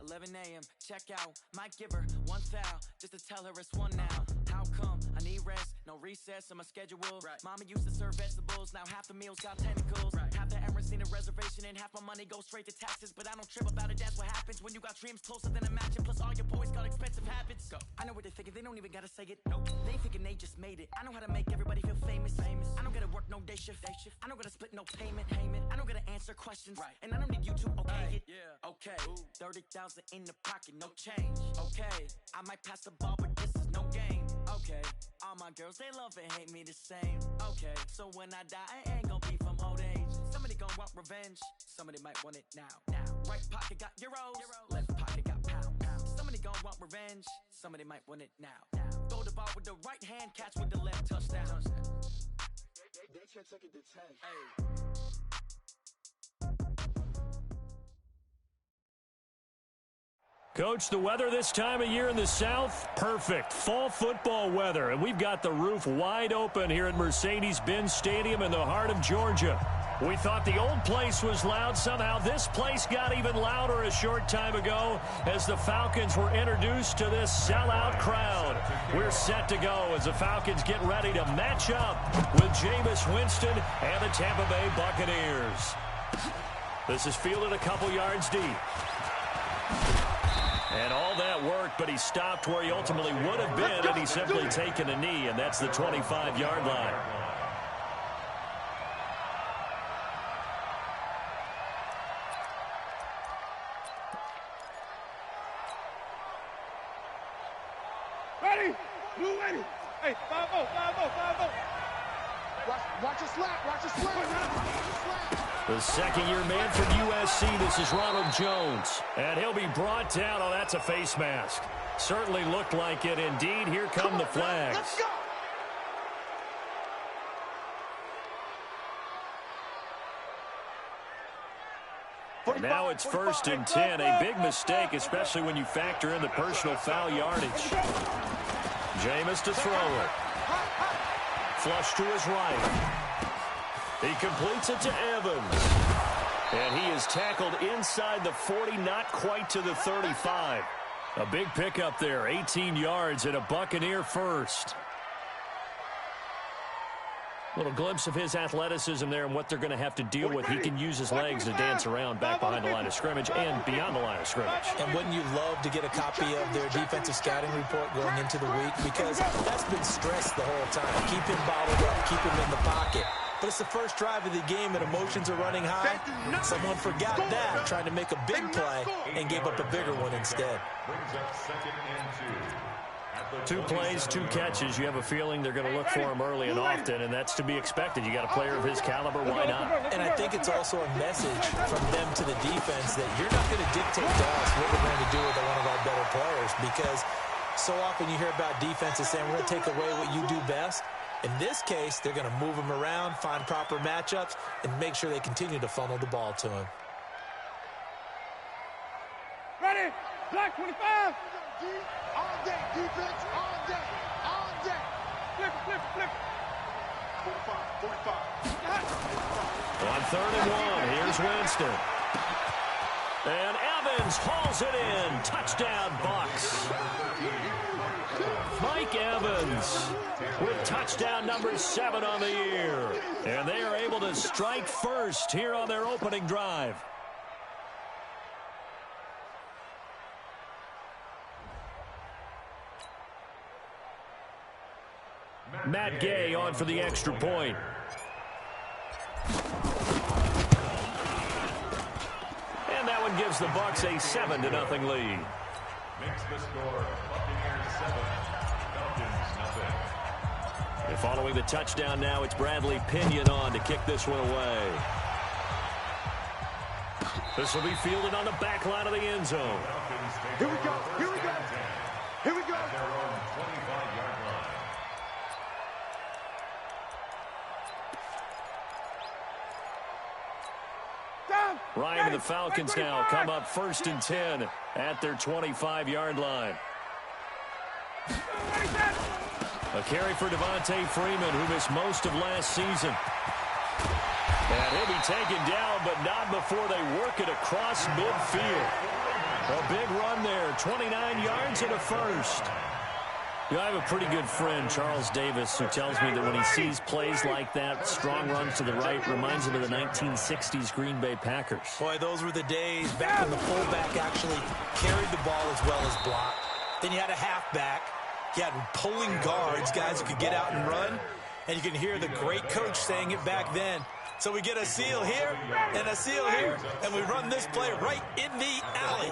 11 a.m. Check out, might give her one foul just to tell her it's one now. How come I need rest? No recess on my schedule. Right. Mama used to serve vegetables, now half the meals got tentacles. Right. Half the Emirates need a reservation and half my money goes straight to taxes. But I don't trip about it, that's what happens when you got dreams closer than a mansion. Plus all your boys got expensive habits. Go. I know what they're thinking, they don't even gotta say it. Nope. They thinking they just made it. I know how to make everybody feel famous. I don't gotta work no day shift. I don't gotta split no payment. I don't gotta answer questions. Right. And I don't need you to okay it. Yeah. Okay. 30,000 in the pocket, no change. Okay. I might pass the ball, but this is no game. Okay. All my girls, they love and hate me the same. Okay. So when I die, I ain't gonna be from old age. Somebody gonna want revenge. Somebody might want it now. Right pocket got euros. Left pocket got pound. Somebody gonna want revenge. Somebody might want it now. Throw the ball with the right hand, catch with the left, touchdown. They can't take it to 10. Hey. Coach, the weather this time of year in the South, perfect. Fall football weather, and we've got the roof wide open here at Mercedes-Benz Stadium in the heart of Georgia. We thought the old place was loud. Somehow this place got even louder a short time ago as the Falcons were introduced to this sellout crowd. We're set to go as the Falcons get ready to match up with Jameis Winston and the Tampa Bay Buccaneers. This is fielded a couple yards deep. And all that worked, but he stopped where he ultimately would have been had he simply taken a knee, and that's the 25-yard line. Ready? Blue ready. Hey, 5-0, 5-0, 5-0. Watch your slap, watch your slap. The second-year man from USC, this is Ronald Jones. And he'll be brought down. Oh, that's a face mask. Certainly looked like it. Indeed, here come the flags. Let's go. And now it's 1st and 10. A big mistake, especially when you factor in the personal foul yardage. Jameis to throw it. Flush to his right. He completes it to Evans. And he is tackled inside the 40, not quite to the 35. A big pickup there, 18 yards and a Buccaneer first. Little glimpse of his athleticism there and what they're going to have to deal with. He can use his legs to dance around back behind the line of scrimmage and beyond the line of scrimmage. And wouldn't you love to get a copy of their defensive scouting report going into the week? Because that's been stressed the whole time. Keep him bottled up, keep him in the pocket. But it's the first drive of the game and emotions are running high. Someone forgot that, trying to make a big play and gave up a bigger one instead. 2 plays, 2 catches. You have a feeling they're going to look for him early and often, and that's to be expected. You got a player of his caliber, why not? And I think it's also a message from them to the defense that you're not going to dictate to us what we're going to do with one of our better players, because so often you hear about defenses saying we're going to take away what you do best. In this case, they're going to move him around, find proper matchups, and make sure they continue to funnel the ball to him. Ready? Black 25. All day, defense, all day, all day. Flip. 45. On 3rd and 1, here's Winston. And Evans hauls it in. Touchdown, Bucs. Mike Evans with touchdown number 7 on the year. And they are able to strike first here on their opening drive. Matt Gay on for the extra point. And that one gives the Bucs a 7-0 lead. Makes the score Buccaneers 7, Falcons nothing. And following the touchdown now, it's Bradley Pinion on to kick this one away. This will be fielded on the back line of the end zone. Here we go. At their own 25-yard line. Ryan and the Falcons now come up 1st and 10 at their 25-yard line. A carry for Devontae Freeman, who missed most of last season. And he'll be taken down, but not before they work it across midfield. A big run there, 29 yards and a first. You know, I have a pretty good friend, Charles Davis, who tells me that when he sees plays like that, strong runs to the right, reminds him of the 1960s Green Bay Packers. Boy, those were the days back when the fullback actually carried the ball as well as blocked. Then you had a halfback. You had pulling guards, guys who could get out and run. And you can hear the great coach saying it back then. So we get a seal here and a seal here, and we run this play right in the alley.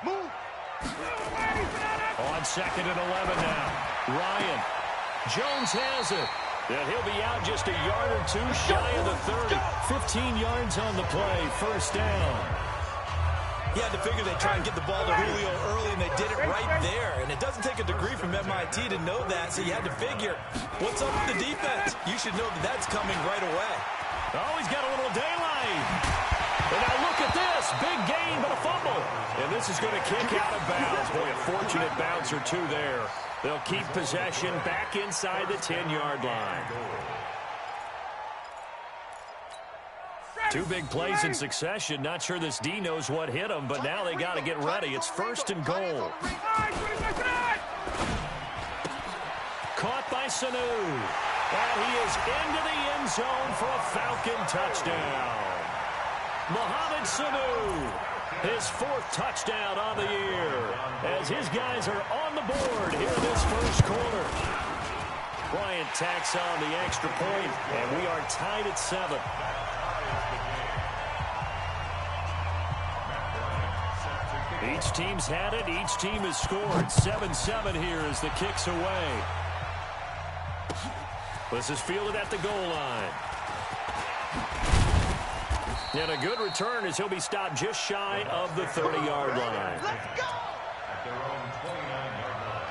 Move. On 2nd and 11 now. Ryan. Jones has it. And he'll be out just a yard or two shy of the 30. 15 yards on the play. First down. You had to figure they'd try and get the ball to Julio early, and they did it right there. And it doesn't take a degree from MIT to know that, so you had to figure, what's up with the defense? You should know that that's coming right away. Oh, he's got a little daylight. And now look at this. Big gain, but a fumble. And this is going to kick out of bounds. Boy, a fortunate bounce or two there. They'll keep possession back inside the 10-yard line. Two big plays in succession. Not sure this D knows what hit him, but now they got to get ready. It's 1st and goal. Caught by Sanu. And he is into the end zone for a Falcon touchdown. Mohamed Sanu, his 4th touchdown on the year, as his guys are on the board here in this first quarter. Bryant tacks on the extra point, and we are tied at 7. Each team's had it. Each team has scored. 7-7 here as the kick's away. This is fielded at the goal line. And a good return as he'll be stopped just shy of the 30-yard line. Let's go! At their own 29-yard line.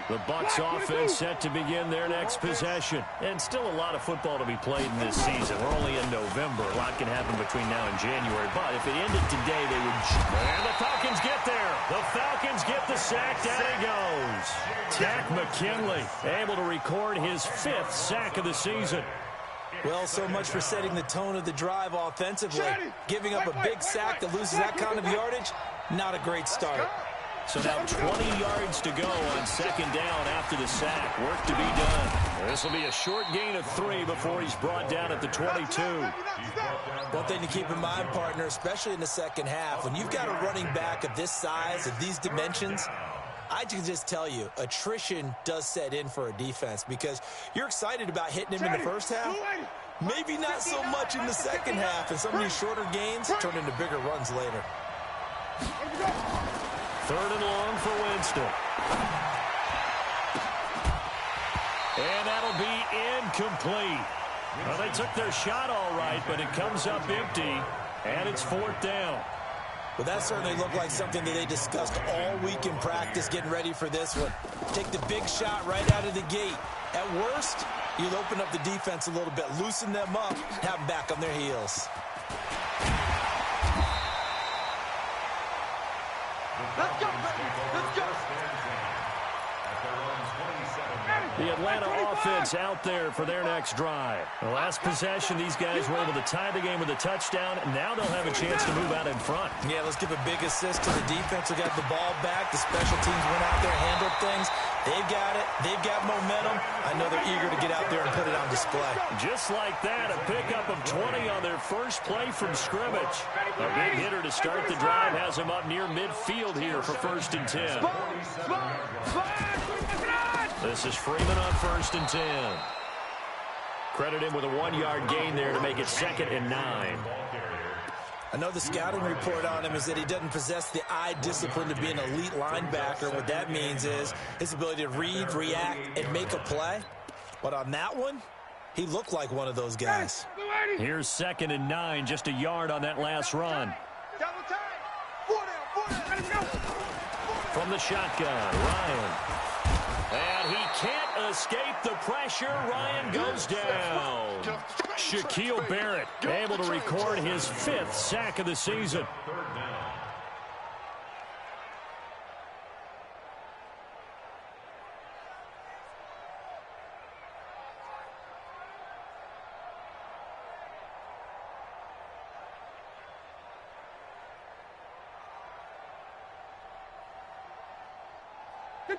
The Bucs offense set to begin their next possession. And still a lot of football to be played in this season. We're only in November. A lot can happen between now and January. But if it ended today, they would... And the Falcons get there. The Falcons get the sack. Down he goes. Tack McKinley able to record his 5th sack of the season. Well, so much for setting the tone of the drive offensively. Giving up a big sack that loses that kind of yardage, not a great start. So now 20 yards to go on 2nd down after the sack. Work to be done. This will be a short gain of 3 before he's brought down at the 22. One thing to keep in mind, partner, especially in the second half, when you've got a running back of this size, of these dimensions, I can just tell you, attrition does set in for a defense because you're excited about hitting him in the first half. Maybe not so much in the second half, and some of these shorter gains turn into bigger runs later. 3rd and long for Winston. And that'll be incomplete. Well, they took their shot all right, but it comes up empty, and it's 4th down. Well, that certainly looked like something that they discussed all week in practice, getting ready for this one. Take the big shot right out of the gate. At worst, you'll open up the defense a little bit, loosen them up, have them back on their heels. Let's go, baby. Let's go. The Atlanta offense out there for their next drive. The last possession, these guys were able to tie the game with a touchdown, and now they'll have a chance to move out in front. Yeah, let's give a big assist to the defense who got the ball back. The special teams went out there, handled things. They've got it. They've got momentum. I know they're eager to get out there and put it on display. Just like that, a pickup of 20 on their first play from scrimmage. A big hitter to start the drive has him up near midfield here for 1st and 10. This is Freeman on 1st and 10. Credit him with a 1-yard gain there to make it 2nd and 9. I know the scouting report on him is that he doesn't possess the eye discipline to be an elite linebacker. What that means is his ability to read, react, and make a play. But on that one, he looked like one of those guys. Here's 2nd and 9, just a yard on that last run. From the shotgun, Ryan. And he can't escape the pressure. Ryan goes down. Shaquille Barrett able to record his 5th sack of the season.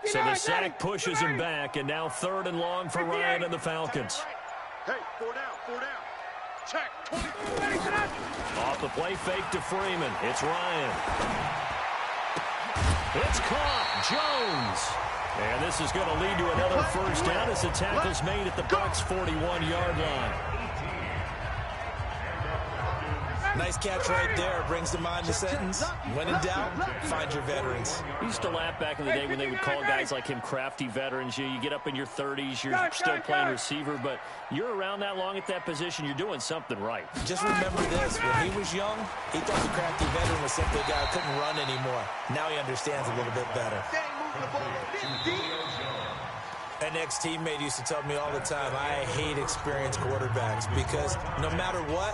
So the sack pushes him back, and now 3rd and long for Ryan and the Falcons. Hey, 4 down, 4 down. Check, 20. Off the play fake to Freeman. It's Ryan. It's caught. Jones. And this is going to lead to another first down as the tackle's made at the Bucs' 41-yard line. Nice catch right there. Brings to mind the sentence. When in doubt, find your veterans. We used to laugh back in the day when they would call guys like him crafty veterans. You get up in your 30s, you're still playing receiver, but you're around that long at that position, you're doing something right. Just remember this. When he was young, he thought the crafty veteran was simply a guy who couldn't run anymore. Now he understands a little bit better. An ex-teammate used to tell me all the time, I hate experienced quarterbacks because no matter what,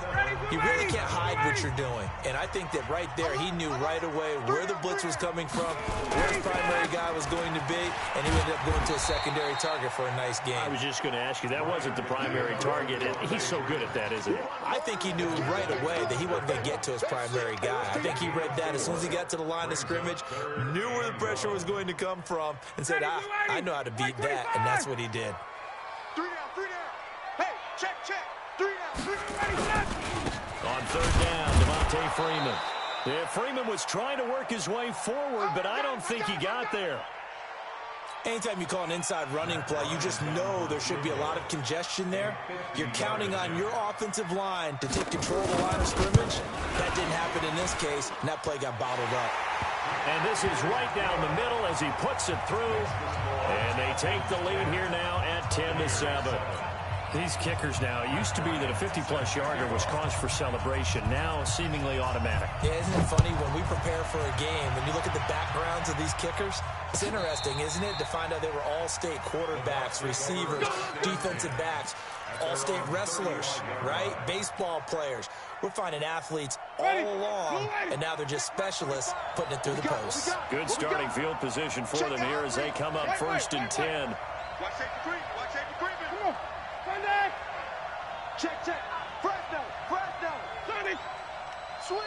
you really can't hide what you're doing. And I think that right there, he knew right away where the blitz was coming from, where his primary guy was going to be, and he ended up going to a secondary target for a nice game. I was just going to ask you, that wasn't the primary target, and he's so good at that, isn't he? I think he knew right away that he wasn't going to get to his primary guy. I think he read that as soon as he got to the line of scrimmage, knew where the pressure was going to come from, and said, I know how to beat that. And that's what he did. 3 down, 3 down. Hey, check, check. 3 down, 3 down. On 3rd down, Devontae Freeman. Yeah, Freeman was trying to work his way forward, but I don't think he got there. Anytime you call an inside running play, you just know there should be a lot of congestion there. You're counting on your offensive line to take control of the line of scrimmage. That didn't happen in this case, and that play got bottled up. And this is right down the middle as he puts it through. And they take the lead here now at 10-7. These kickers now, it used to be that a 50-plus yarder was cause for celebration. Now seemingly automatic. Yeah, isn't it funny when we prepare for a game, when you look at the backgrounds of these kickers, it's interesting, isn't it, to find out they were all-state quarterbacks, receivers, defensive backs, all-state wrestlers, right? Baseball players. We're finding athletes all along, and now they're just specialists putting it through the posts. Good starting field position for them here as they come up 1st and 10. Watch safety creep. Watch safety creeping. Come on. Sunday. Check, check. Fresno. Fresno. Sunday. Switch.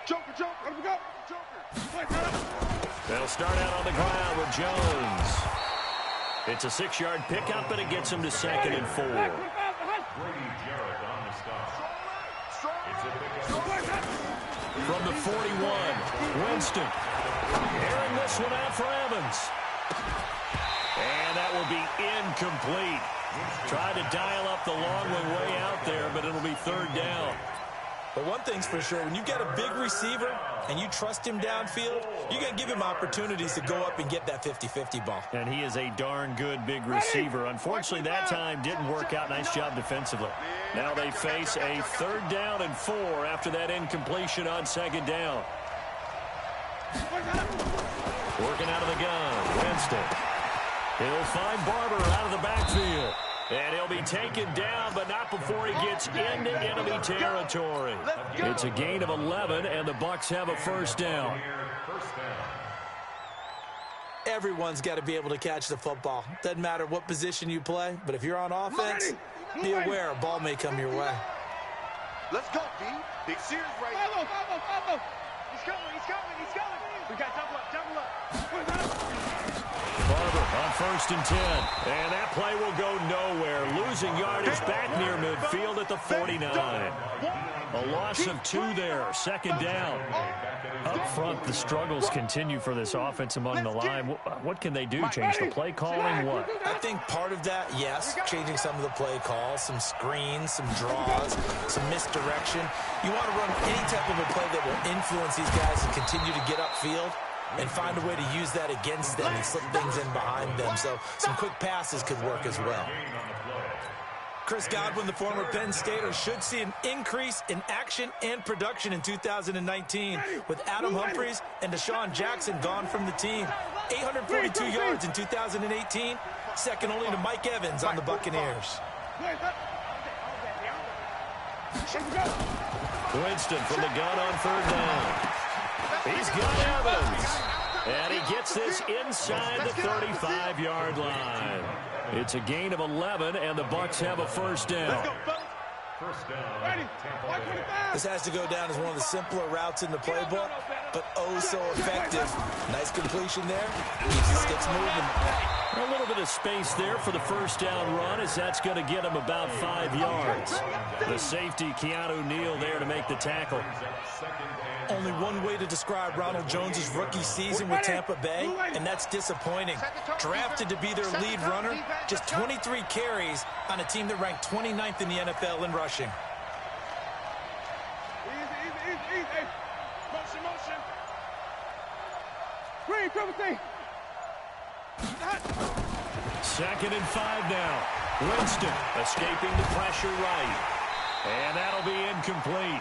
Joker. Let him go. Joker. They'll start out on the ground with Jones. It's a 6-yard pickup, and it gets him to 2nd and 4. Brady Jarrett on the stop. It's a pickup. From the 41, Winston. Airing this one out for Evans. And that will be incomplete. Tried to dial up the long way out there, but it'll be 3rd down. But one thing's for sure, when you've got a big receiver and you trust him downfield, you're going to give him opportunities to go up and get that 50-50 ball. And he is a darn good big receiver. Unfortunately, that time didn't work out. Nice job defensively. Now they face a 3rd down and 4 after that incompletion on 2nd down. Working out of the gun, Winston. He'll find Barber out of the backfield. And he'll be taken down, but not before he gets into enemy territory. It's a gain of 11, and the Bucs have a 1st down. Everyone's got to be able to catch the football. Doesn't matter what position you play, but if you're on offense, be aware a ball may come your way. Let's go, D. Big Sears right here. He's coming. We got double up. Barber on 1st and 10. And that play will go nowhere. Losing yardage back near midfield at the 49. A loss of 2 there. 2nd down. Up front, the struggles continue for this offense among the line. What can they do? Change the play calling? What? I think part of that, yes, changing some of the play calls, some screens, some draws, some misdirection. You want to run any type of a play that will influence these guys and continue to get upfield and find a way to use that against them and slip things in behind them. So some quick passes could work as well. Chris Godwin, the former Penn Stater, should see an increase in action and production in 2019 with Adam Humphries and Deshaun Jackson gone from the team. 842 yards in 2018, second only to Mike Evans on the Buccaneers. Winston from the gun on 3rd down. He's got Evans. And he gets this inside the 35-yard line. It's a gain of 11, and the Bucs have a 1st down. First down, Tampa Bay. This has to go down as one of the simpler routes in the playbook, but oh so effective. Nice completion there. Keeps the sticks moving. A little bit of space there for the first down run, as that's going to get him about 5 yards. The safety, Keanu Neal, there to make the tackle. Only one way to describe Ronald Jones' rookie season with Tampa Bay, and that's disappointing. Drafted to be their lead runner, just 23 carries on a team that ranked 29th in the NFL in rushing. Easy. Motion. Green, triple T. 2nd and 5 now. Winston escaping the pressure right. And that'll be incomplete.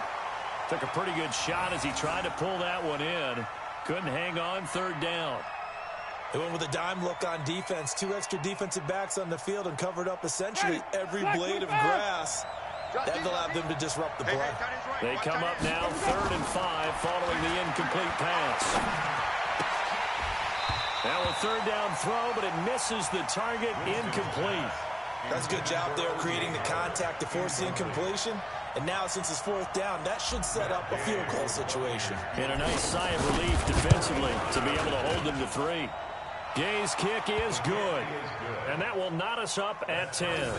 Took a pretty good shot as he tried to pull that one in. Couldn't hang on 3rd down. They went with a dime look on defense. 2 extra defensive backs on the field and covered up essentially every blade of grass. That allowed them to disrupt the play. They come up now 3rd and 5 following the incomplete pass. Now a 3rd down throw, but it misses the target. Incomplete. That's a good job there creating the contact to force the incompletion. And now, since it's 4th down, that should set up a field goal situation. And a nice sigh of relief defensively to be able to hold them to 3. Gay's kick is good. And that will knot us up at 10.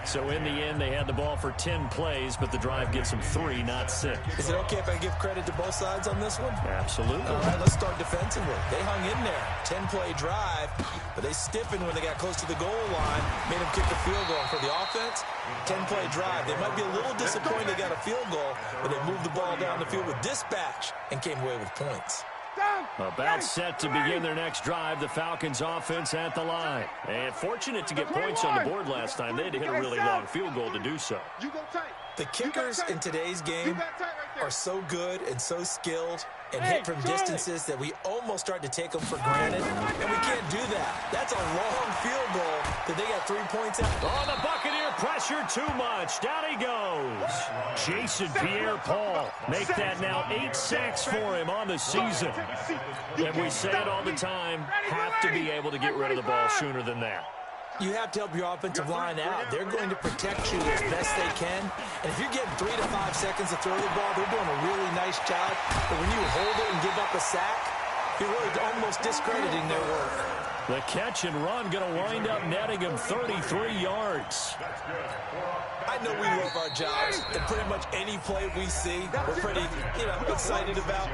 So in the end, they had the ball for 10 plays, but the drive gets them 3, not 6. Is it okay if I give credit to both sides on this one? Absolutely. All right, let's start defensively. They hung in there. 10-play drive, but they stiffened when they got close to the goal line, made them kick the field goal. And for the offense, 10-play drive. They might be a little disappointed they got a field goal, but they moved the ball down the field with dispatch and came away with points. About set to begin their next drive, the Falcons offense at the line. And fortunate to get points on the board last time. They had to hit a really long field goal to do so. The kickers in today's game are so good and so skilled and hit from distances that we almost start to take them for granted, and we can't do that. That's a long field goal that they got 3 points out. Oh, the Buccaneer pressure too much. Down he goes. Jason Pierre-Paul make that now 8 sacks for him on the season. And we say it all the time, have to be able to get rid of the ball sooner than that. You have to help your offensive line out. They're going to protect you as best they can. And if you're getting 3 to 5 seconds to throw the ball, they're doing a really nice job. But when you hold it and give up a sack, you're really almost discrediting their work. The catch and run going to wind up netting him 33 yards. I know we love our jobs, and pretty much any play we see, we're pretty, excited about.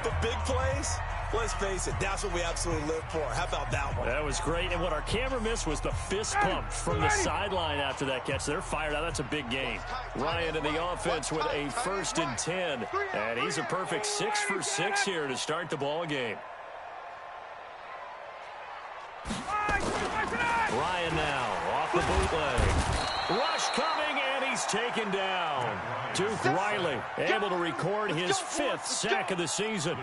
But big plays, let's face it, that's what we absolutely live for. How about that one? That was great, and what our camera missed was the fist pump from the sideline after that catch. They're fired out. That's a big game. Ryan in the offense with a 1st and 10, and he's a perfect 6 for 6 here to start the ball game. Ryan now off the bootleg. Rush coming, and he's taken down. Duke Riley able to record his 5th sack of the season.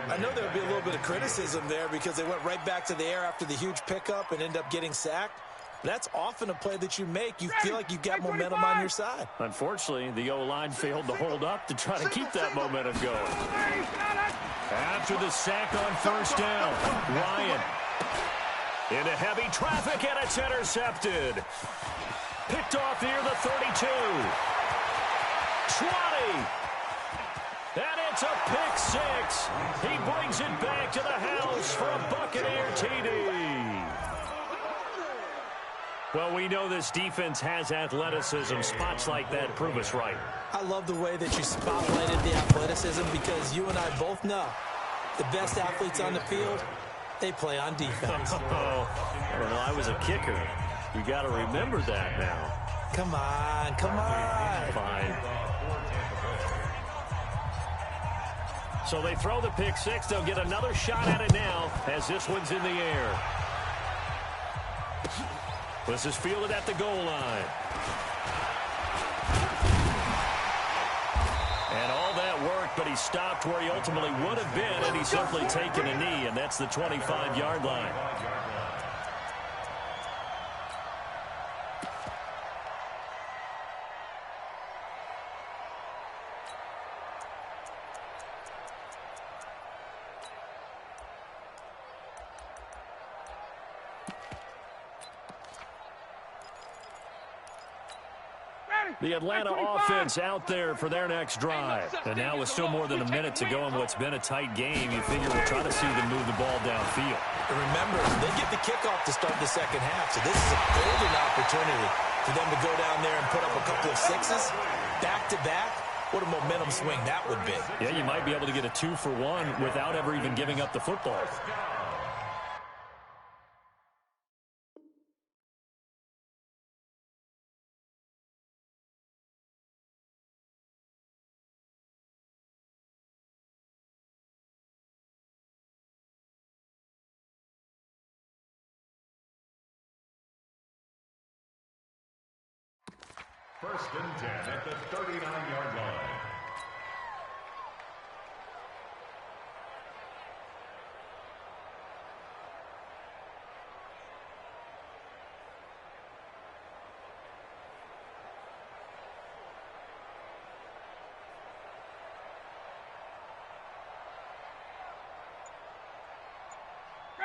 I know there would be a little bit of criticism there because they went right back to the air after the huge pickup and end up getting sacked. That's often a play that you make. You feel like you've got momentum on your side. Unfortunately, the O-line failed to hold up to try to keep that momentum going. After the sack on 1st down, Ryan into heavy traffic, and it's intercepted. Picked off near the 32. 20. And it's a pick 6. He brings it back to the house for a Buccaneer TD. Well, we know this defense has athleticism. Spots like that prove us right. I love the way that you spotlighted the athleticism because you and I both know the best athletes on the field, they play on defense. I don't know. I was a kicker. You got to remember that now. Come on. Fine. So they throw the pick 6. They'll get another shot at it now as this one's in the air. This is fielded at the goal line. And all that worked, but he stopped where he ultimately would have been, and he's simply taken a knee, and that's the 25-yard line. The Atlanta offense out there for their next drive. And now with still more than a minute to go in what's been a tight game, you figure we'll try to see them move the ball downfield. And remember, they get the kickoff to start the second half, so this is a golden opportunity for them to go down there and put up a couple of sixes back-to-back. What a momentum swing that would be. Yeah, you might be able to get a 2-for-1 without ever even giving up the football. First and 10 at the 39-yard line.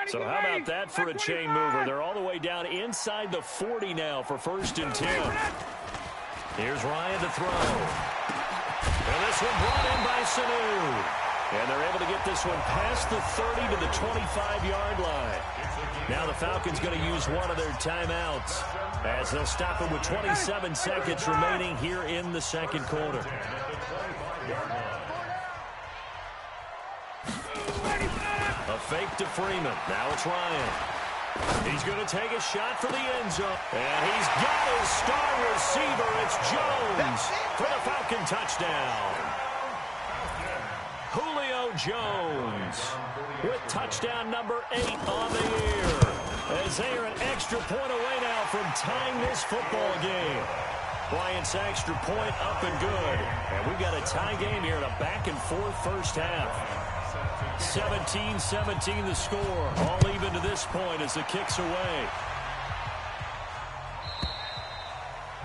So how about that for a chain mover? They're all the way down inside the 40 now for first and 10. Here's Ryan to throw. And this one brought in by Sanu. And they're able to get this one past the 30 to the 25-yard line. Now the Falcons going to use one of their timeouts as they'll stop it with 27 seconds remaining here in the second quarter. A fake to Freeman. Now it's Ryan. He's going to take a shot for the end zone. And he's got his star receiver. It's Jones for the Falcon touchdown. Julio Jones with touchdown number 8 on the year. As they are an extra point away now from tying this football game. Bryant's extra point up and good. And we've got a tie game here in a back-and-forth first half. 17-17 the score. All even to this point as the kick's away.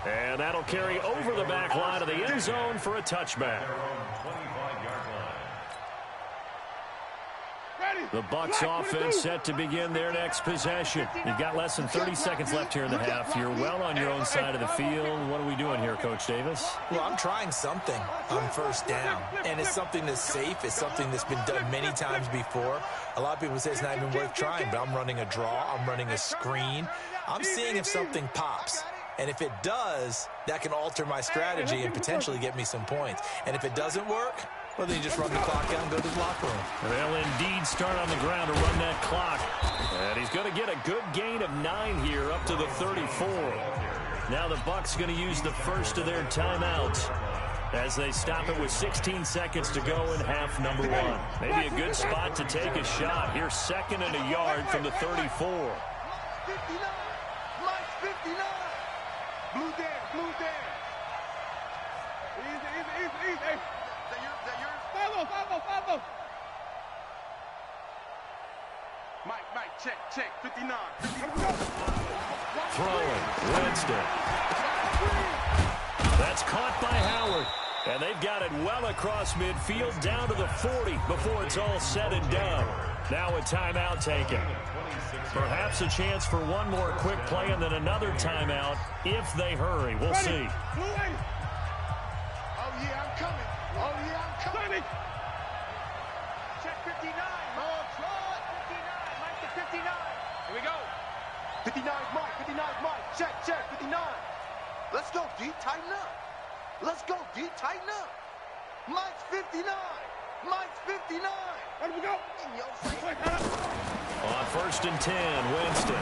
And that'll carry over the back line of the end zone for a touchback. The Bucs offense set to begin their next possession. You've got less than 30 seconds left here in the half. You're well on your own side of the field. What are we doing here, Coach Davis? Well, I'm trying something on first down, and it's something that's safe. It's something that's been done many times before. A lot of people say it's not even worth trying, but I'm running a draw. I'm running a screen. I'm seeing if something pops. And if it does, that can alter my strategy and potentially get me some points. And if it doesn't work, well, then you just run the clock out and go to the locker room. They'll indeed start on the ground to run that clock. And he's going to get a good gain of 9 here up to the 34. Now the Bucs going to use the first of their timeouts as they stop it with 16 seconds to go in half number 1. Maybe a good spot to take a shot. Here's second and a yard from the 34. 59. Mike's 59. Blue there, blue there. Easy. Is that yours? Follow. Mike, check, 59. Throwing, Winston. That's caught by Howard. And they've got it well across midfield down to the 40 before it's all said and done. Now a timeout taken. Perhaps a chance for one more quick play and then another timeout if they hurry. We'll see. Oh, yeah, I'm coming. Check 59. Oh, try. 59. Mike to 59. Here we go. 59's Mike. Check. 59. Let's go, D. Tighten up. Mike's 59. Where we go? On first and 10, Winston.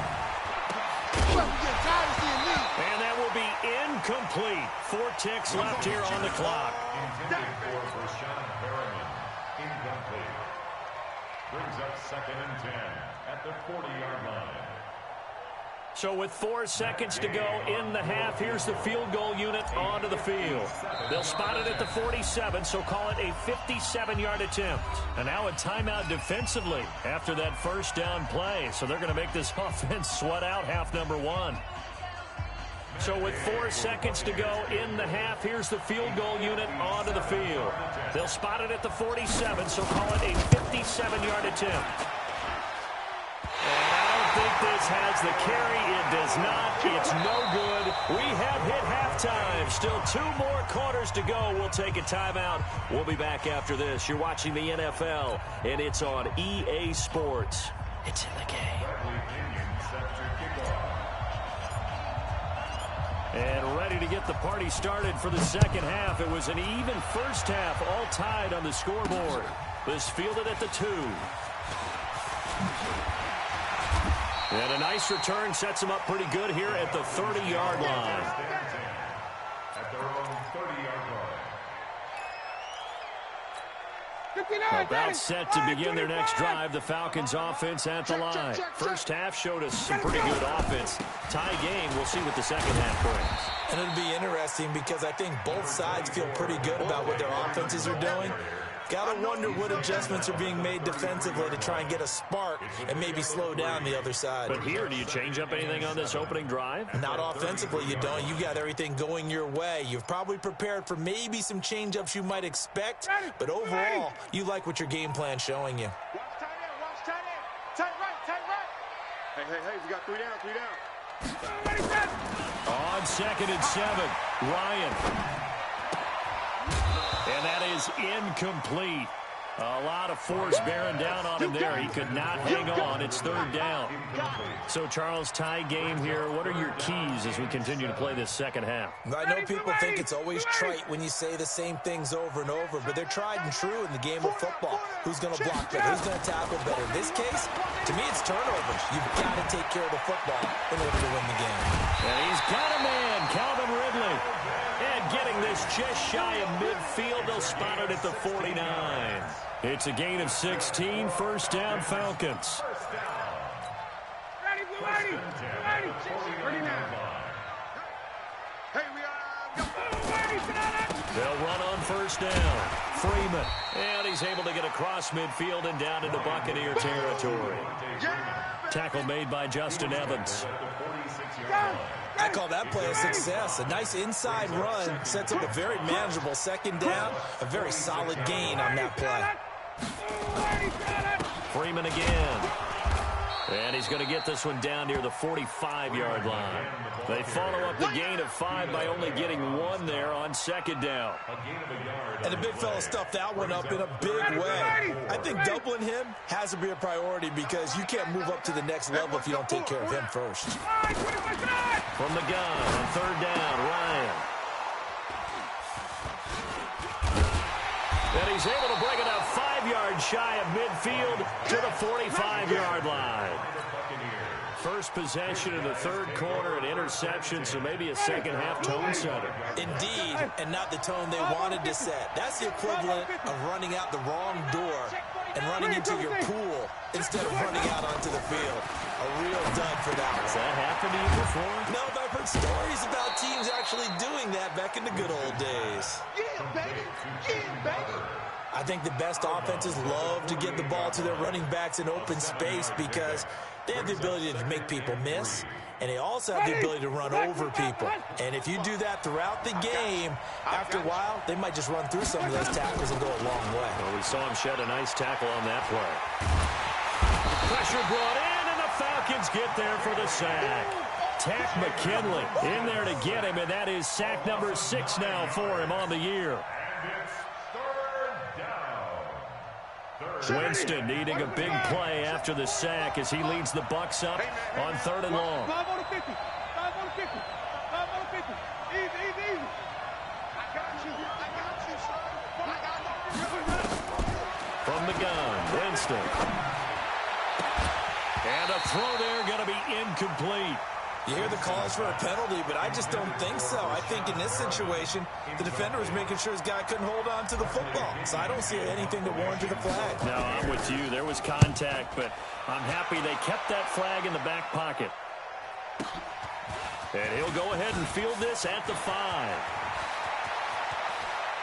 And that will be incomplete. 4 ticks left here on the clock. Incomplete. Brings up second and 10 at the 40-yard line. So with 4 seconds to go in the half, here's the field goal unit onto the field. They'll spot it at the 47, so call it a 57-yard attempt. And now a timeout defensively after that first down play. So they're going to make this offense sweat out half number 1. So with 4 seconds to go in the half, here's the field goal unit onto the field. They'll spot it at the 47, so call it a 57-yard attempt. And think this has the carry. It does not. It's no good. We have hit halftime. Still 2 more quarters to go. We'll take a timeout. We'll be back after this. You're watching the NFL, and it's on EA Sports. It's in the game. And ready to get the party started for the second half. It was an even first half, all tied on the scoreboard. This fielded at the 2. And a nice return sets them up pretty good here at the 30-yard line. At their own 30-yard line. About set to begin their next drive. The Falcons offense at the line. First half showed us some pretty good offense. Tie game. We'll see what the second half brings. And it'll be interesting because I think both sides feel pretty good about what their offenses are doing. Gotta wonder what adjustments are being made defensively to try and get a spark and maybe slow down the other side. But here, do you change up anything on this opening drive? Not offensively, you don't. You got everything going your way. You've probably prepared for maybe some change-ups you might expect, but overall, you like what your game plan's showing you. Watch tight end, watch tight end. Tight right, tight right. Hey, we got 3 down. On 2nd and 7, Ryan. And that is incomplete. A lot of force bearing down on him there. He could not hang on. It's 3rd down. So, Charles, tie game here. What are your keys as we continue to play this second half? I know people think it's always trite when you say the same things over and over, but they're tried and true in the game of football. Who's going to block better? Who's going to tackle better? In this case, to me, it's turnovers. You've got to take care of the football in order to win the game. And he's got a man, Calvin Ridley. And getting this just shy of midfield, they'll spot it at the 49. It's a gain of 16, first down, Falcons. Ready. Hey, we are. They'll run on first down. Freeman. And he's able to get across midfield and down into Buccaneer territory. Tackle made by Justin Evans. I call that play a success. A nice inside run sets up a very manageable second down. A very solid gain on that play. Freeman again. And he's going to get this one down near the 45-yard line. They follow up the gain of 5 by only getting 1 there on second down. And the big fella stuffed that one up in a big way. I think doubling him has to be a priority because you can't move up to the next level if you don't take care of him first. From the gun on 3rd down, Ryan. And he's able to bring it up 5 yards shy of midfield to the 45-yard line. First possession in the 3rd quarter, an interception, so maybe a second-half tone setter. Indeed, and not the tone they wanted to set. That's the equivalent of running out the wrong door and running into your pool instead of running out onto the field. A real dud for that one. Has that happened to you before? No, but I've heard stories about teams actually doing that back in the good old days. Yeah, baby. I think the best offenses love to get the ball to their running backs in open space because they have the ability to make people miss, and they also have the ability to run over people. And if you do that throughout the game, after a while, they might just run through some of those tackles and go a long way. Well, we saw him shed a nice tackle on that play. Pressure brought in, and the Falcons get there for the sack. Tack McKinley in there to get him, and that is sack number 6 now for him on the year. Winston needing a big play after the sack as he leads the Bucs up on 3rd and long. 5 on the 50. 5 on the 50. 5 on the 50. Easy. I got you, son. From the gun, Winston. And a throw there going to be incomplete. You hear the calls for a penalty, but I just don't think so. I think in this situation, the defender was making sure his guy couldn't hold on to the football. So I don't see anything to warrant the flag. No, I'm with you. There was contact, but I'm happy they kept that flag in the back pocket. And he'll go ahead and field this at the 5.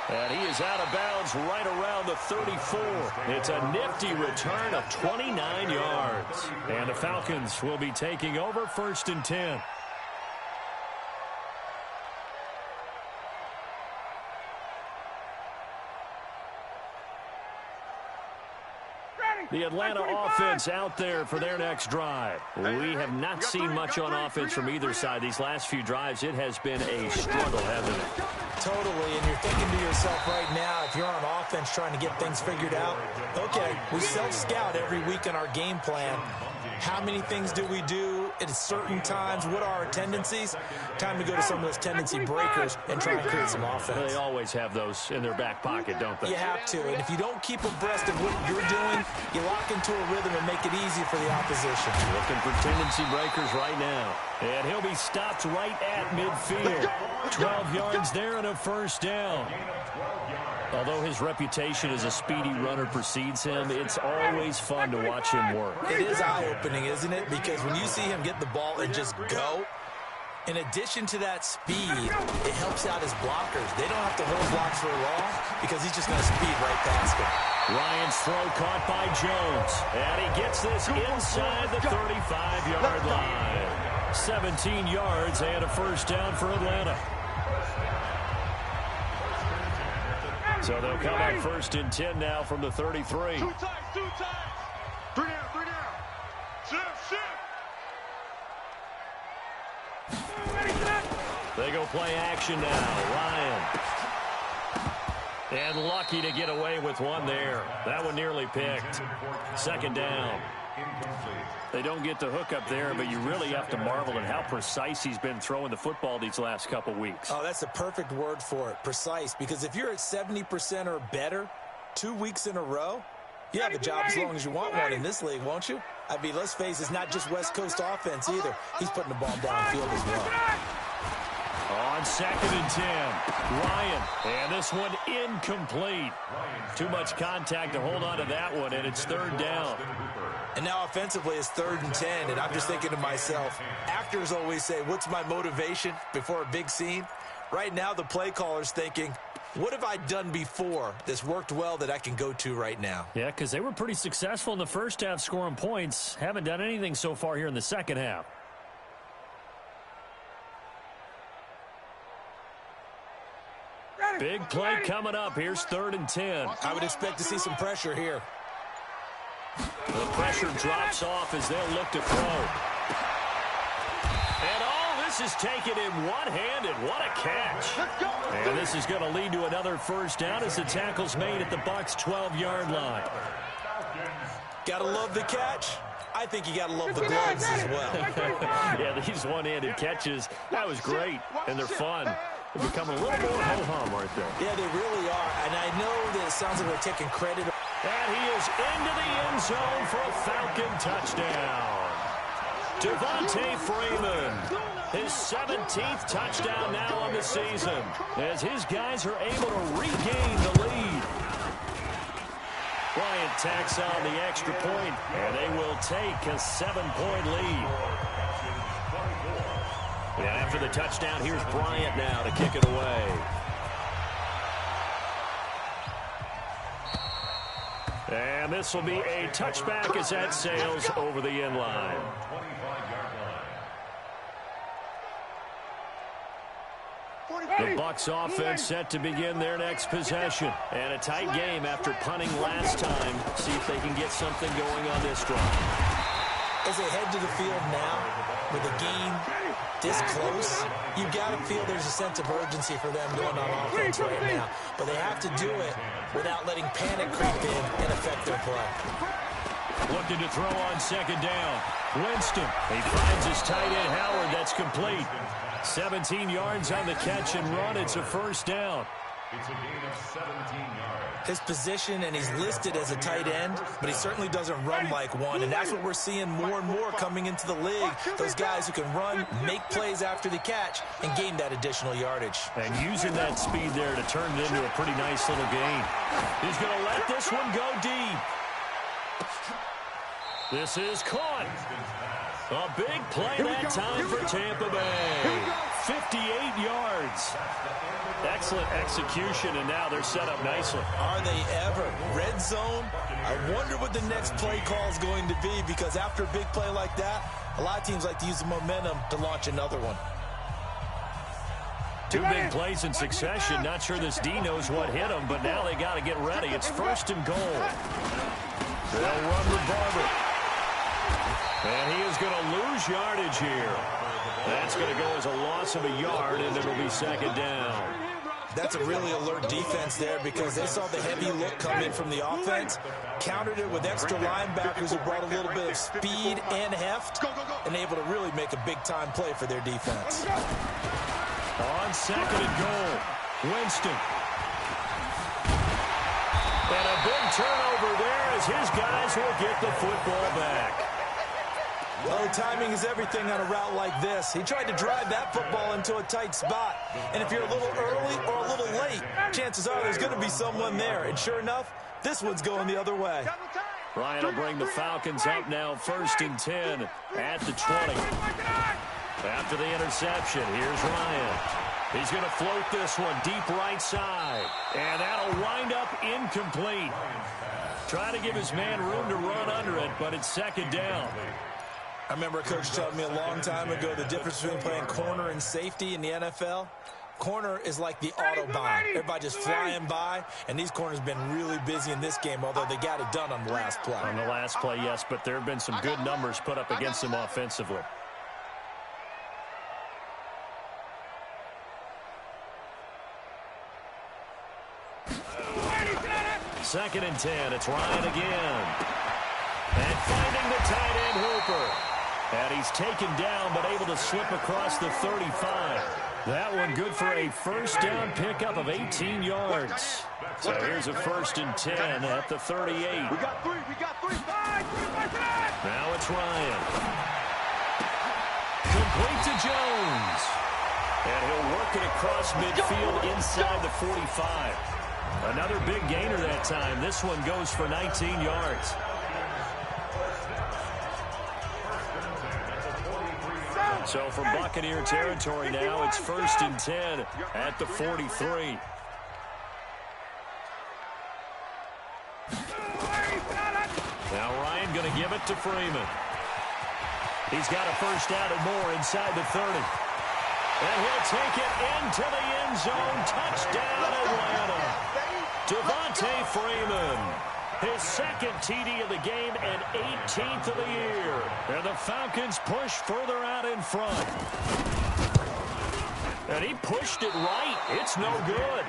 And he is out of bounds right around the 34. It's a nifty return of 29 yards. And the Falcons will be taking over 1st and 10. Ready. The Atlanta offense out there for their next drive. We have not seen much on offense from either side. These last few drives, it has been a struggle, hasn't it? Totally, and you're thinking to yourself right now, if you're on offense trying to get things figured out, okay, we self-scout every week in our game plan. How many things do we do at certain times? What are our tendencies? Time to go to some of those tendency breakers and try and create some offense. They always have those in their back pocket, don't they? You have to, and if you don't keep abreast of what you're doing, you lock into a rhythm and make it easy for the opposition. Looking for tendency breakers right now. And he'll be stopped right at midfield. 12 yards there and a first down. Although his reputation as a speedy runner precedes him, it's always fun to watch him work. It is eye-opening, isn't it? Because when you see him get the ball and just go, in addition to that speed, it helps out his blockers. They don't have to hold blocks for long because he's just going to speed right past them. Ryan's throw caught by Jones. And he gets this inside the 35-yard line. 17 yards and a first down for Atlanta. So they'll come out first and 10 now from the 33. 2 times. 3 down. Shift. They go play action now. Ryan. And lucky to get away with one there. That one nearly picked. Second down. They don't get the hook up there, but you really have to marvel at how precise he's been throwing the football these last couple weeks. Oh, that's the perfect word for it, precise. Because if you're at 70% or better 2 weeks in a row, you have a job as long as you want one in this league, won't you? I mean, let's face it, it's not just West Coast offense either. He's putting the ball downfield as well. On 2nd and 10, Ryan, and this one incomplete. Too much contact to hold on to that one, and it's third down. And now offensively it's 3rd and 10, and I'm just thinking to myself, actors always say, what's my motivation before a big scene? Right now the play caller's thinking, what have I done before that's worked well that I can go to right now? Yeah, because they were pretty successful in the first half scoring points. Haven't done anything so far here in the second half. Big play coming up. Here's 3rd and 10. I would expect to see some pressure here. The pressure drops off as they'll look to throw. And this is taken in one-handed. What a catch. And this is going to lead to another first down as the tackle's made at the Bucs' 12-yard line. Gotta love the catch. I think you gotta love the gloves as well. Yeah, these one-handed catches, that was great, and they're fun. They're becoming a little more ho-hum, aren't they? Yeah, they really are. And I know that it sounds like we're taking credit. And he is into the end zone for a Falcon touchdown. Devontae Freeman, his 17th touchdown now on the season, as his guys are able to regain the lead. Bryant tacks on the extra point, and they will take a 7-point lead. And after the touchdown, here's Bryant now to kick it away. And this will be a touchback as that sails over the end line. The Bucs offense set to begin their next possession. And a tight game after punting last time. See if they can get something going on this drive. As they head to the field now, with the game this close, you've got to feel there's a sense of urgency for them going on offense right now. But they have to do it without letting panic creep in and affect their play. Looking to throw on second down. Winston, he finds his tight end Howard. That's complete. 17 yards on the catch and run. It's a first down. It's a gain of 17 yards. His position, and he's listed as a tight end, but he certainly doesn't run like one, and that's what we're seeing more and more coming into the league. Those guys who can run, make plays after the catch, and gain that additional yardage. And using that speed there to turn it into a pretty nice little gain. He's going to let this one go deep. This is caught. A big play that time for Tampa Bay. 58 yards. Excellent execution, and now they're set up nicely. Are they ever? Red zone? I wonder what the next play call is going to be, because after a big play like that, a lot of teams like to use the momentum to launch another one. Two big plays in succession. Not sure this D knows what hit him, but now they got to get ready. It's 1st and goal. They'll run with Barber. And he is going to lose yardage here. That's going to go as a loss of a yard, and it'll be second down. That's a really alert defense there because they saw the heavy look come in from the offense, countered it with extra linebackers who brought a little bit of speed and heft, and able to really make a big-time play for their defense. On second and goal, Winston. And a big turnover there as his guys will get the football back. Well, timing is everything on a route like this. He tried to drive that football into a tight spot. And if you're a little early or a little late, chances are there's going to be someone there. And sure enough, this one's going the other way. Ryan will bring the Falcons up now 1st and 10 at the 20. After the interception, here's Ryan. He's going to float this one deep right side. And that'll wind up incomplete. Try to give his man room to run under it, but it's second down. I remember a coach telling me a long time ago the difference between playing corner and safety in the NFL. Corner is like the Autobahn. Everybody just flying by, and these corners have been really busy in this game, although they got it done on the last play. On the last play, yes, but there have been some good numbers put up against them offensively. Second and 10, it's Ryan again. And finding the tight end Hooper. And he's taken down, but able to slip across the 35. That one good for a first down pickup of 18 yards. So here's a 1st and 10 at the 38. We got three. Now it's Ryan. Complete to Jones. And he'll work it across midfield inside the 45. Another big gainer that time. This one goes for 19 yards. So from Buccaneer territory now, it's 1st and 10 at the 43. Now Ryan going to give it to Freeman. He's got a first down and more inside the 30. And he'll take it into the end zone. Touchdown, Atlanta. Devontae Freeman. His second TD of the game and 18th of the year. And the Falcons push further out in front. And he pushed it right. It's no good.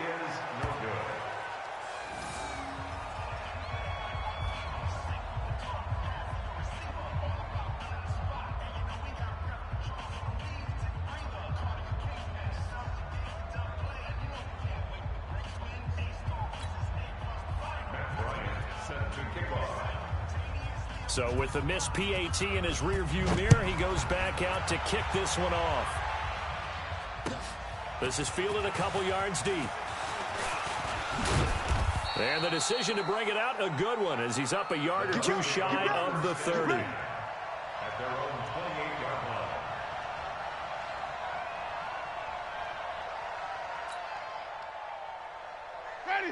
So with the missed PAT in his rearview mirror, he goes back out to kick this one off. This is fielded a couple yards deep. And the decision to bring it out, a good one, as he's up a yard or two shy of the 30. At their own 28-yard line.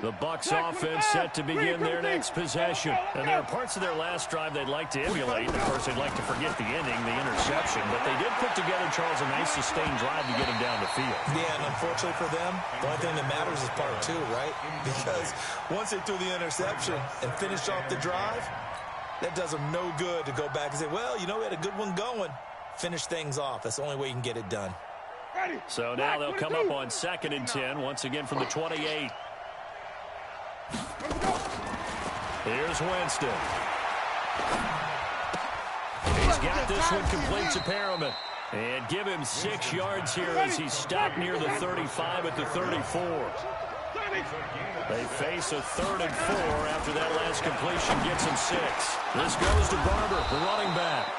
The Bucs offense set to begin their next possession. And there are parts of their last drive they'd like to emulate. Of course, they'd like to forget the ending, the interception. But they did put together, Charles, a nice sustained drive to get him down the field. Yeah, and unfortunately for them, the only thing that matters is part two, right? Because once they threw the interception and finished off the drive, that does them no good to go back and say, well, you know, we had a good one going. Finish things off. That's the only way you can get it done. So now they'll come up on 2nd and 10, once again from the 28. Here's Winston. He's got this one complete to Perriman. And give him 6 yards here as he's stopped near the 35 at the 34. They face a 3rd and 4 after that last completion gets him 6. This goes to Barber, the running back.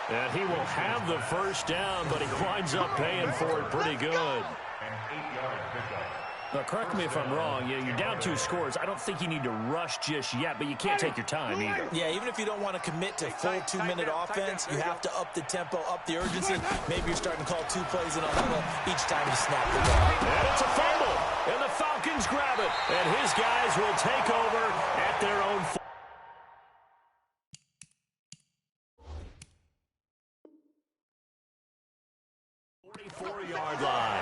And he will have the first down, but he winds up paying for it pretty good. An 8-yard pickup. Now, correct me if I'm wrong. You're down 2 scores. I don't think you need to rush just yet, but you can't take your time either. Yeah, even if you don't want to commit to full 2-minute offense, you have to up the tempo, up the urgency. Maybe you're starting to call 2 plays in a huddle each time you snap the ball. And it's a fumble, and the Falcons grab it, and his guys will take over at their own 44-yard line.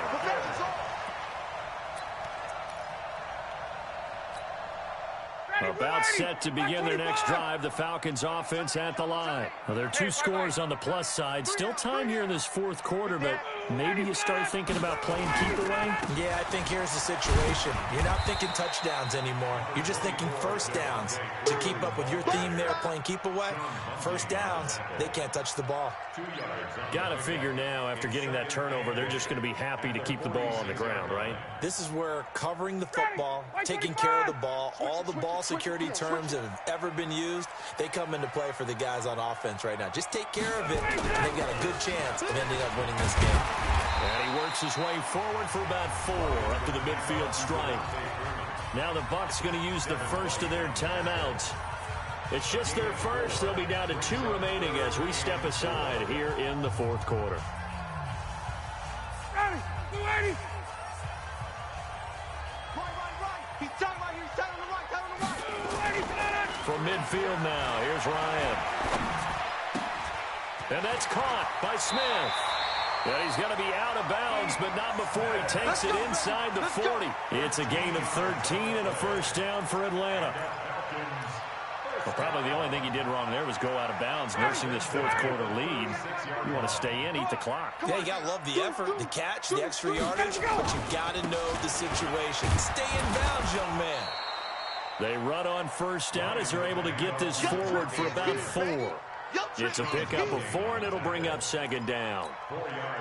About timeout set to begin their next drive. The Falcons offense at the line. Well, there are 2 scores on the plus side. Still time here in this fourth quarter, but maybe you start thinking about playing keep away? Yeah, I think here's the situation. You're not thinking touchdowns anymore. You're just thinking first downs. To keep up with your theme there, playing keep away, first downs, they can't touch the ball. Got to figure now, after getting that turnover, they're just going to be happy to keep the ball on the ground, right? This is where covering the football, taking care of the ball, all the ball security terms that have ever been used, they come into play for the guys on offense right now. Just take care of it, and they've got a good chance of ending up winning this game. And he works his way forward for about 4 up to the midfield stripe. Now the Bucs going to use the first of their timeouts. It's just their first. They'll be down to 2 remaining as we step aside here in the fourth quarter. Ready. From midfield now, here's Ryan. And that's caught by Smith. And he's going to be out of bounds, but not before he takes it inside the 40. It's a gain of 13 and a first down for Atlanta. Well, probably the only thing he did wrong there was go out of bounds, nursing this fourth quarter lead. You want to stay in, eat the clock. Yeah, you got to love the effort, the catch, the extra yardage, but you got to know the situation. Stay in bounds, young man. They run on first down as they're able to get this forward for about 4. It's a pickup of 4, and it'll bring up second down.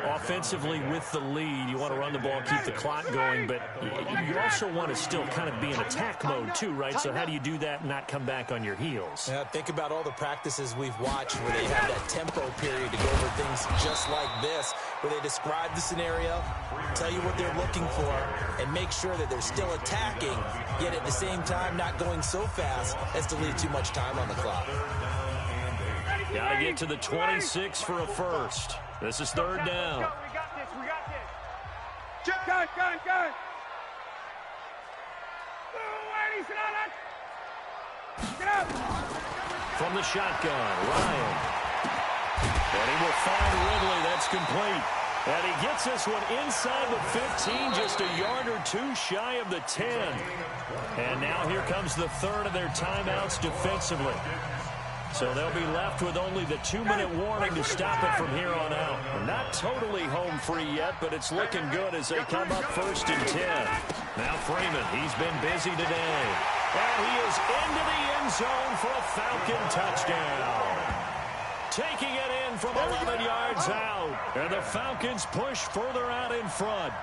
Offensively, with the lead, you want to run the ball, keep the clock going, but you also want to still kind of be in attack mode too, right? So how do you do that and not come back on your heels? Yeah, think about all the practices we've watched where they have that tempo period to go over things just like this, where they describe the scenario, tell you what they're looking for, and make sure that they're still attacking, yet at the same time not going so fast as to leave too much time on the clock. Got to get to the 26 for a first. This is third down. We got this. Gun. Get out. From the shotgun, Ryan. And he will find Ridley. That's complete. And he gets this one inside the 15, just a yard or 2 shy of the 10. And now here comes the third of their timeouts defensively. So they'll be left with only the 2-minute warning to stop it from here on out. Not totally home free yet, but it's looking good as they come up 1st and 10. Now Freeman, he's been busy today. And he is into the end zone for a Falcon touchdown. Taking it in from 11 yards out. And the Falcons push further out in front.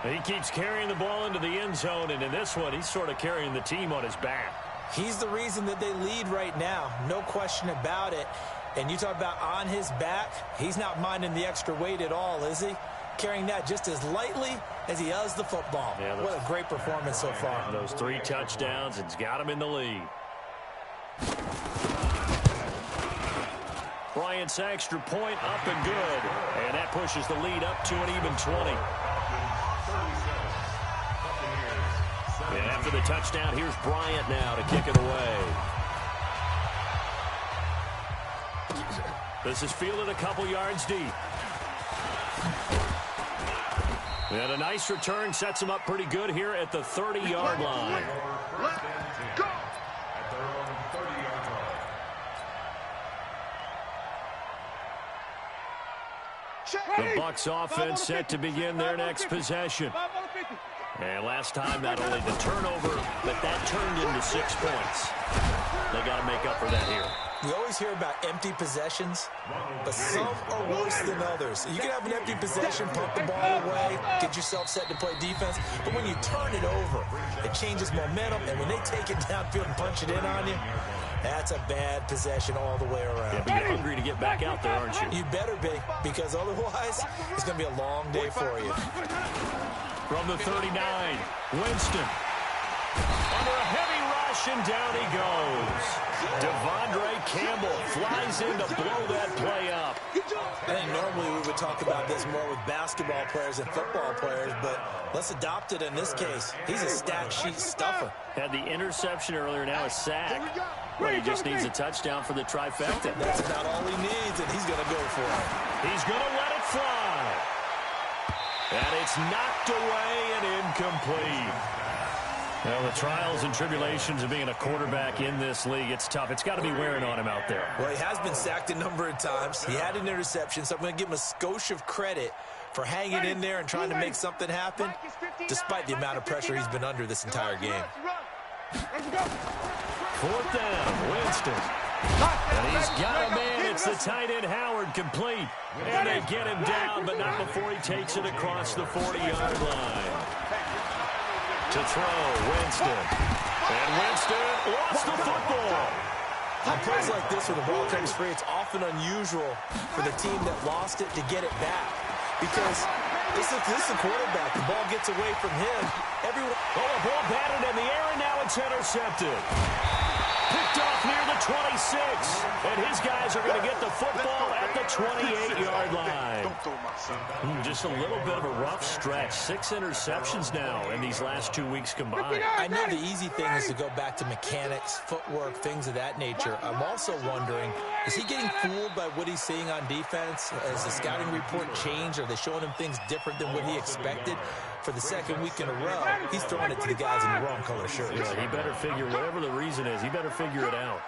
He keeps carrying the ball into the end zone, and in this one, he's sort of carrying the team on his back. He's the reason that they lead right now. No question about it. And you talk about on his back, he's not minding the extra weight at all, is he? Carrying that just as lightly as he does the football. Yeah, what a great performance so far. Those 3 touchdowns, it's got him in the lead. Bryant's extra point up and good. And that pushes the lead up to an even 20. And after the touchdown, here's Bryant now to kick it away. This is fielded a couple yards deep. And a nice return sets him up pretty good here at the 30-yard line. Let's go. At their own 30-yard line. The Bucs offense set to begin their next possession. And last time, not only the turnover, but that turned into 6 points. They got to make up for that here. We always hear about empty possessions, but some are worse than others. You can have an empty possession, pump the ball away, get yourself set to play defense, but when you turn it over, it changes momentum, and when they take it downfield and punch it in on you, that's a bad possession all the way around. Yeah, but you're hungry to get back out there, aren't you? You better be, because otherwise, it's going to be a long day for you. From the 39, Winston. Under a heavy rush, and down he goes. Devondre Campbell flies in to blow that play up. I think normally we would talk about this more with basketball players and football players, but let's adopt it in this case. He's a stat sheet stuffer. Had the interception earlier, now a sack. Well, he just needs a touchdown for the trifecta. That's about all he needs, and he's going to go for it. He's going to let it fly. And it's knocked away and incomplete. Well, the trials and tribulations of being a quarterback in this league, it's tough. It's got to be wearing on him out there. Well, he has been sacked a number of times. He had an interception, so I'm going to give him a skosh of credit for hanging in there and trying to make something happen, despite the amount of pressure he's been under this entire game. 4th down, Winston. And he's got a man. It's the tight end, Howard, complete. And they get him down, but not before he takes it across the 40-yard line. To throw, Winston. And Winston lost the football. On plays like this where the ball comes free, it's often unusual for the team that lost it to get it back. Because this is a quarterback. The ball gets away from him. Everyone. Oh, a ball batted in the air, and now it's intercepted. Picked off near the 26. And his guys are going to get the football at the 28-yard line. Just a little bit of a rough stretch. 6 interceptions now in these last 2 weeks combined. I know the easy thing is to go back to mechanics, footwork, things of that nature. I'm also wondering, is he getting fooled by what he's seeing on defense? Has the scouting report changed? Are they showing him things different than what he expected? For the second week in a row, he's throwing it to the guys in the wrong color shirts. Yeah, he better figure, whatever the reason is, he better figure it out.